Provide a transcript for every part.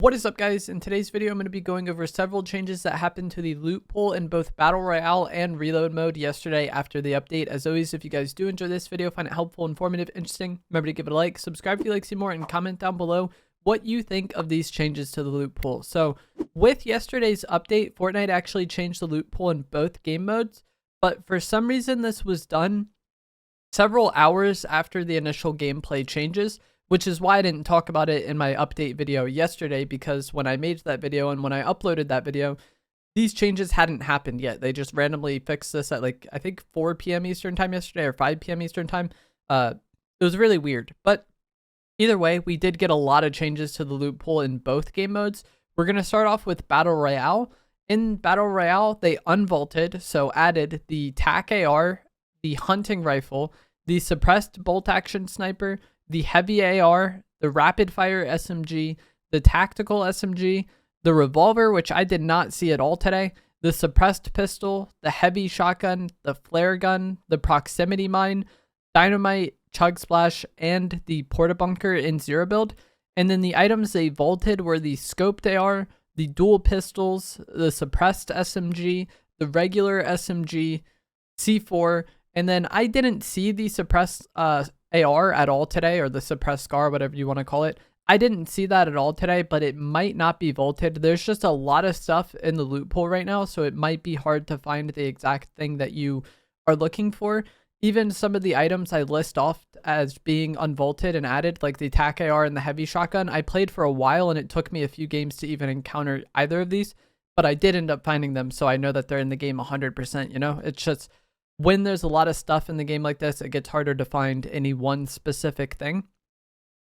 What is up, guys? In today's video, I'm going to be going over several changes that happened to the loot pool in both Battle Royale and Reload mode yesterday after the update. As always, if you guys do enjoy this video, find it helpful, informative, interesting, remember to give it a like, subscribe if you like to see more, and comment down below what you think of these changes to the loot pool. So with yesterday's update, Fortnite actually changed the loot pool in both game modes, but for some reason this was done several hours after the initial gameplay changes, which is why I didn't talk about it in my update video yesterday, because when I made that video and when I uploaded that video, these changes hadn't happened yet. They just randomly fixed this at like, I think 4 p.m. Eastern time yesterday or 5 p.m. Eastern time. It was really weird, but either way, we did get a lot of changes to the loot pool in both game modes. We're going to start off with Battle Royale. In Battle Royale, they unvaulted, so added the TAC AR, the hunting rifle, the suppressed bolt action sniper, the heavy AR, the rapid fire SMG, the tactical SMG, the revolver, which I did not see at all today, the suppressed pistol, the heavy shotgun, the flare gun, the proximity mine, dynamite, chug splash, and the porta bunker in zero build. And then the items they vaulted were the scoped AR, the dual pistols, the suppressed SMG, the regular SMG, C4, and then I didn't see the suppressed AR at all today, or the suppressed scar, whatever you want to call it. I didn't see that at all today, but it might not be vaulted. There's just a lot of stuff in the loot pool right now, so it might be hard to find the exact thing that you are looking for. Even some of the items I list off as being unvaulted and added, like the TAC AR and the heavy shotgun, I played for a while and it took me a few games to even encounter either of these, but I did end up finding them, so I know that they're in the game 100%, you know? It's just, when there's a lot of stuff in the game like this, it gets harder to find any one specific thing.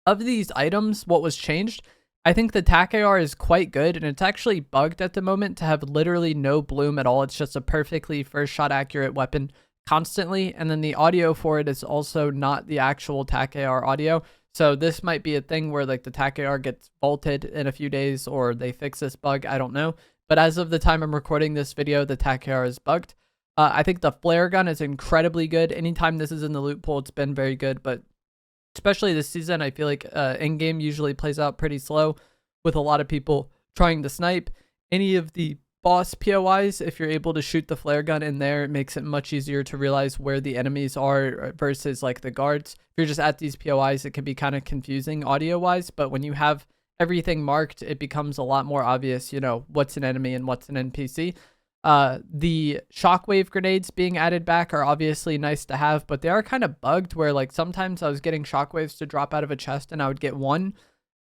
Of these items, what was changed, I think the TAC AR is quite good, and it's actually bugged at the moment to have literally no bloom at all. It's just a perfectly first shot accurate weapon constantly, and then the audio for it is also not the actual TAC AR audio. So this might be a thing where like the TAC AR gets vaulted in a few days, or they fix this bug, I don't know. But as of the time I'm recording this video, the TAC AR is bugged. I think the flare gun is incredibly good. Anytime this is in the loot pool, it's been very good, but especially this season, I feel like in-game usually plays out pretty slow with a lot of people trying to snipe. Any of the boss POIs, if you're able to shoot the flare gun in there, it makes it much easier to realize where the enemies are versus like the guards. If you're just at these POIs, it can be kind of confusing audio-wise, but when you have everything marked, it becomes a lot more obvious, you know, what's an enemy and what's an NPC. The shockwave grenades being added back are obviously nice to have, but they are kind of bugged where like sometimes I was getting shockwaves to drop out of a chest and I would get one.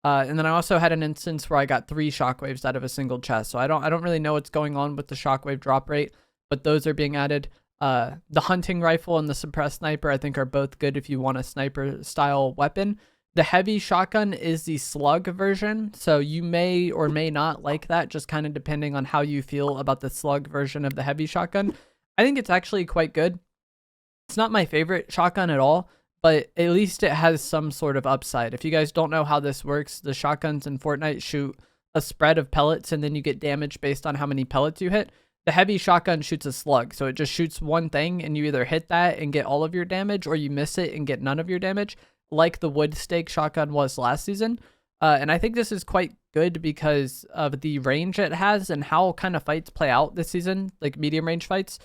And then I also had an instance where I got 3 shockwaves out of a single chest. So I don't really know what's going on with the shockwave drop rate, but those are being added. The hunting rifle and the suppressed sniper, I think, are both good if you want a sniper style weapon. The heavy shotgun is the slug version, so you may or may not like that, just kind of depending on how you feel about the slug version of the heavy shotgun. I think it's actually quite good. It's not my favorite shotgun at all, but at least it has some sort of upside. If you guys don't know how this works, the shotguns in Fortnite shoot a spread of pellets, and then you get damage based on how many pellets you hit. The heavy shotgun shoots a slug, so it just shoots one thing, and you either hit that and get all of your damage, or you miss it and get none of your damage, like the wood stake shotgun was last season. And I think this is quite good because of the range it has and how kind of fights play out this season, like medium range fights.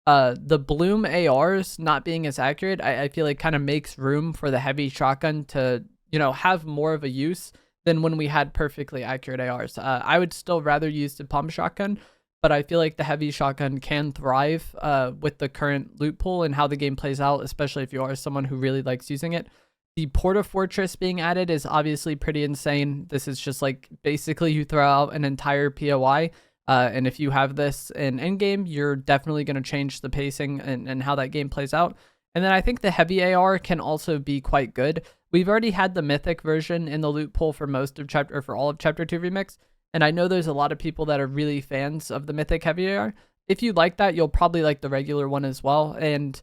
The bloom ARs not being as accurate, I feel like kind of makes room for the heavy shotgun to, you know, have more of a use than when we had perfectly accurate ARs. I would still rather use the pump shotgun, but I feel like the heavy shotgun can thrive with the current loot pool and how the game plays out, especially if you are someone who really likes using it. The Porta Fortress being added is obviously pretty insane. This is just like basically you throw out an entire POI. And if you have this in endgame, you're definitely going to change the pacing and how that game plays out. And then I think the heavy AR can also be quite good. We've already had the mythic version in the loot pool for for all of Chapter 2 Remix. And I know there's a lot of people that are really fans of the mythic heavy AR. If you like that, you'll probably like the regular one as well. And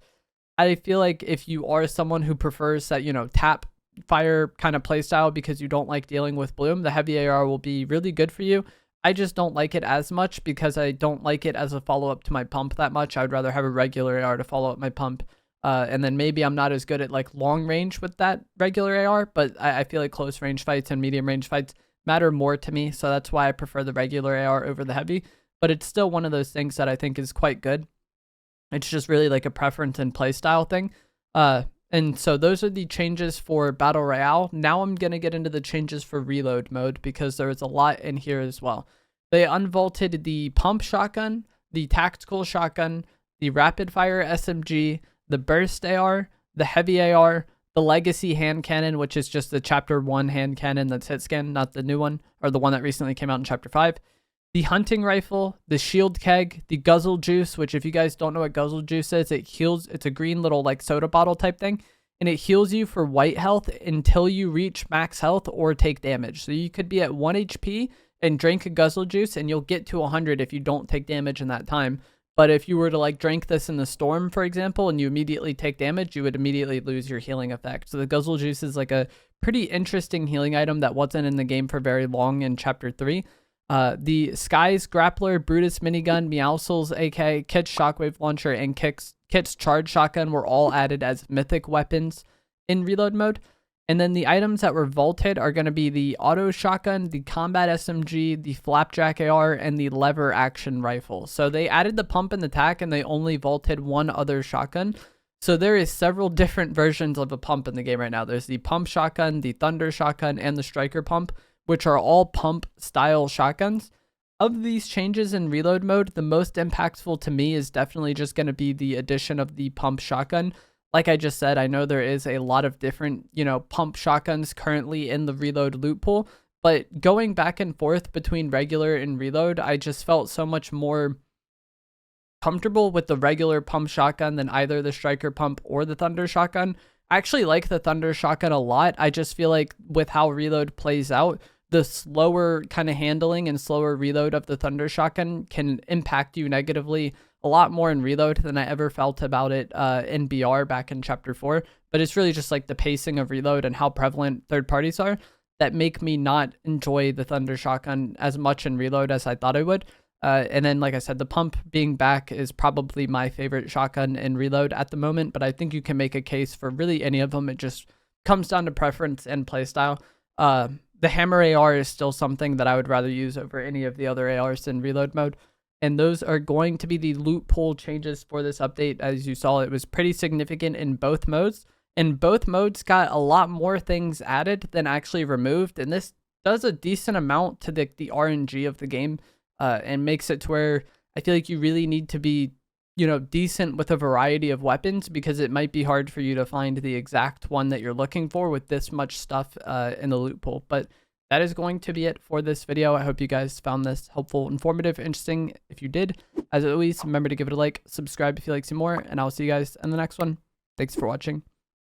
I feel like if you are someone who prefers that, you know, tap fire kind of playstyle because you don't like dealing with bloom, the heavy AR will be really good for you. I just don't like it as much because I don't like it as a follow-up to my pump that much. I would rather have a regular AR to follow up my pump. And then maybe I'm not as good at like long range with that regular AR, but I feel like close range fights and medium range fights, matter more to me. So that's why I prefer the regular AR over the heavy. But it's still one of those things that I think is quite good. It's just really like a preference and playstyle thing. And so those are the changes for Battle Royale. Now I'm going to get into the changes for Reload mode because there is a lot in here as well. They unvaulted the pump shotgun, the tactical shotgun, the rapid fire SMG, the burst AR, the heavy AR, the legacy hand cannon, which is just the chapter 1 hand cannon that's hit scan, not the new one, or the one that recently came out in chapter 5. The hunting rifle, the shield keg, the guzzle juice, which if you guys don't know what guzzle juice is, it heals. It's a green little like soda bottle type thing, and it heals you for white health until you reach max health or take damage. So you could be at 1 HP and drink a guzzle juice and you'll get to 100 if you don't take damage in that time. But if you were to like drink this in the storm, for example, and you immediately take damage, you would immediately lose your healing effect. So the guzzle juice is like a pretty interesting healing item that wasn't in the game for very long in chapter 3. The Sky's Grappler, Brutus Minigun, Meowscles AK, Kit's Shockwave Launcher, and Kit's Charge Shotgun were all added as mythic weapons in Reload mode. And then the items that were vaulted are going to be the Auto Shotgun, the Combat SMG, the Flapjack AR, and the Lever Action Rifle. So they added the pump and the tac, and they only vaulted one other shotgun. So there is several different versions of a pump in the game right now. There's the Pump Shotgun, the Thunder Shotgun, and the Striker Pump, which are all pump style shotguns. Of these changes in Reload mode, the most impactful to me is definitely just going to be the addition of the pump shotgun. Like I just said, I know there is a lot of different, pump shotguns currently in the Reload loot pool, but going back and forth between regular and Reload, I just felt so much more comfortable with the regular pump shotgun than either the Striker Pump or the Thunder Shotgun. I actually like the Thunder Shotgun a lot. I just feel like with how Reload plays out, the slower kind of handling and slower reload of the Thunder Shotgun can impact you negatively a lot more in Reload than I ever felt about it in BR back in chapter 4. But it's really just like the pacing of Reload and how prevalent third parties are that make me not enjoy the Thunder Shotgun as much in Reload as I thought I would. And then, like I said, the pump being back is probably my favorite shotgun in Reload at the moment, but I think you can make a case for really any of them. It just comes down to preference and playstyle. The Hammer AR is still something that I would rather use over any of the other ARs in Reload mode. And those are going to be the loot pool changes for this update. As you saw, it was pretty significant in both modes. And both modes got a lot more things added than actually removed. And this does a decent amount to the RNG of the game and makes it to where I feel like you really need to be, decent with a variety of weapons, because it might be hard for you to find the exact one that you're looking for with this much stuff in the loot pool. But that is going to be it for this video. I hope you guys found this helpful, informative, interesting. If you did, as always, remember to give it a like, subscribe if you like to see more, and I'll see you guys in the next one. Thanks for watching.